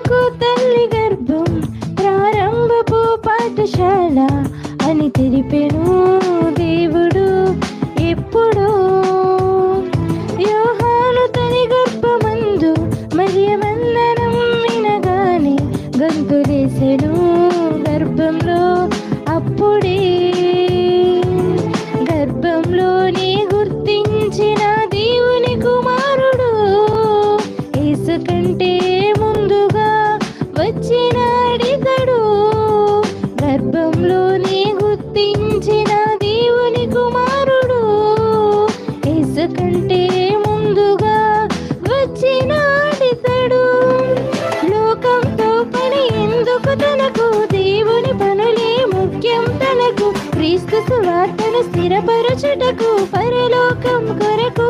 శిశువుకు తల్లి గర్భం ప్రారంభపు పాఠశాల అని తెలిపెను దేవుడు ఎప్పుడో. యోహాను తని గర్భమందు మరియవందనం వినగానే గంతులేసెను గర్భంలో. అప్పుడే గర్భంలోనే గుర్తించిన దేవుని కుమారుడు యేసు కంటే ముందుగా వచ్చినాడితడు. గర్భంలోనే గుర్తించిన దేవుని కుమారుడు యేసు కంటే ముందుగా వచ్చినాడితడు. లోకంతో పని ఎందుకు తనకు, దేవుని పనులే ముఖ్యం తనకు. క్రీస్తు సువార్తను స్థిరపరచుటకు పరలోకం కొరకు.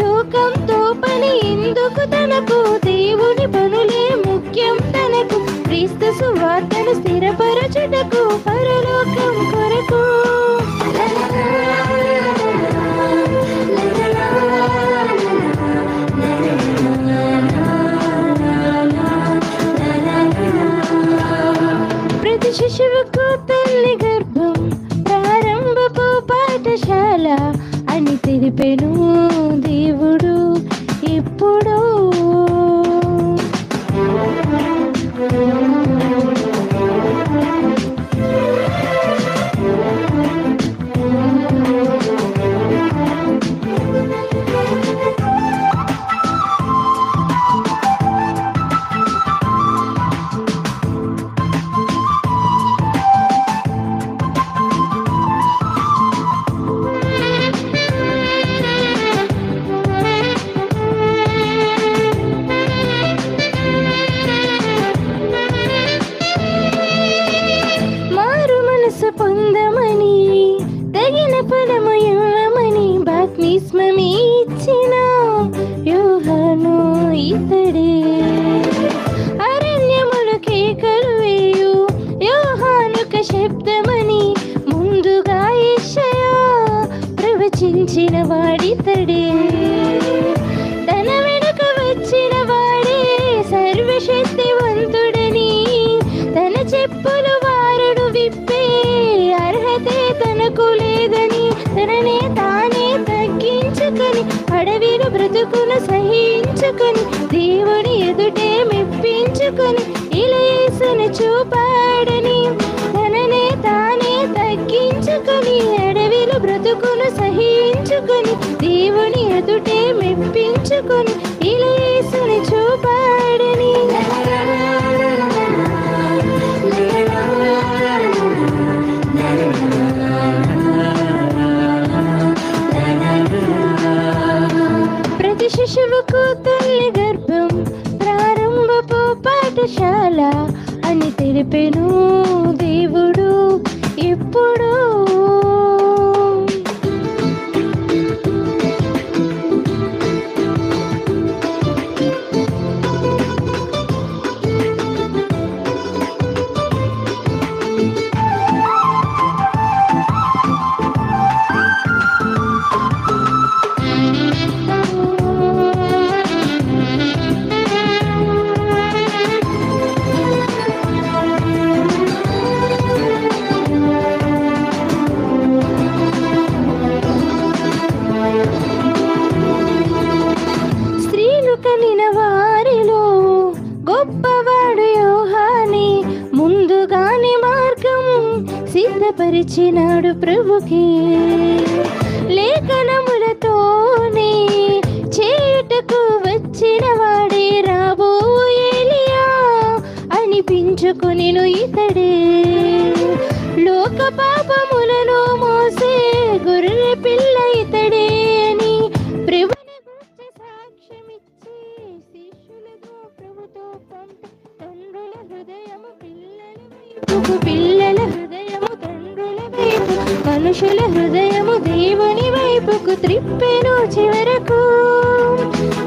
లోకంతో పని ఎందుకు తనకు, దేవుని పనులే ముఖ్యం తనకు. క్రీస్తు సువార్తను స్థిరపరచుటకు పరలోకం కొరకు. ప్రతి శిశువుకు తల్లి గర్భం ప్రారంభపు పాఠశాల అని తెలిపెను దేవుడు ఎప్పుడో. పొందమని తగిన ఫలము ఇవ్వమని బాప్తిస్మమి ఇచ్చిన యోహాను ఇతడే. అరణ్యములు కేకలు వేయు యోహానుక శబ్దమని ముందుగా యెషయా ప్రవచించిన వాడితడే. తన వెనుక వచ్చిన వాడే సర్వశక్తివంతుడని తన చెప్పులు వారుడు విప్పే అర్హతే తనకు లేదని తననే తానే తగ్గించుకొని అడవిలో బ్రతుకును సహించుకొని దేవుని ఎదుటే మెప్పించుకొని ఇలా యేసును చూపాడని. తననే తానే తగ్గించుకొని అడవిలో బ్రతుకును సహించుకొని దేవుని ఎదుటే మెప్పించుకొని ఇలా యేసును చూపాడని. ప్రతి శిశువుకు తల్లి గర్భం ప్రారంభపు పాఠశాల అని తెలిపెను దేవుడు ఎప్పుడో. సిద్ధపరిచినాడు ప్రభుకి. లేఖనములతోనే చేయుటకు వచ్చిన వాడే రాబో ఏలియా అనిపించుకొనెను ఇతడే. లోక పాపములను మోసే గొర్రె పిల్ల ఇతడే అని ప్రభుని గూర్చి సాక్ష్యమిచ్చి శిష్యులతో ప్రభుతో పంపి తండ్రుల హృదయము పిల్లల హృదయము తండ్రుల వైపు మనుషుల హృదయము దేవుని వైపుకు త్రిప్పెను చివరకు.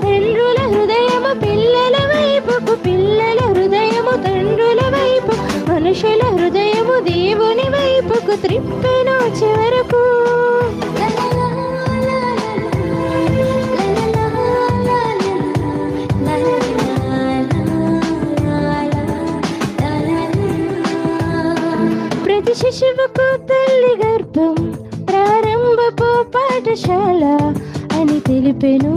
తండ్రుల హృదయము పిల్లల వైపుకు పిల్లల హృదయము తండ్రుల వైపు మనుషుల హృదయము దేవుని వైపుకు త్రిప్పెను చివరకు. శిశువుకు తల్లి గర్భం ప్రారంభపు పాఠశాల అని తెలిపెను.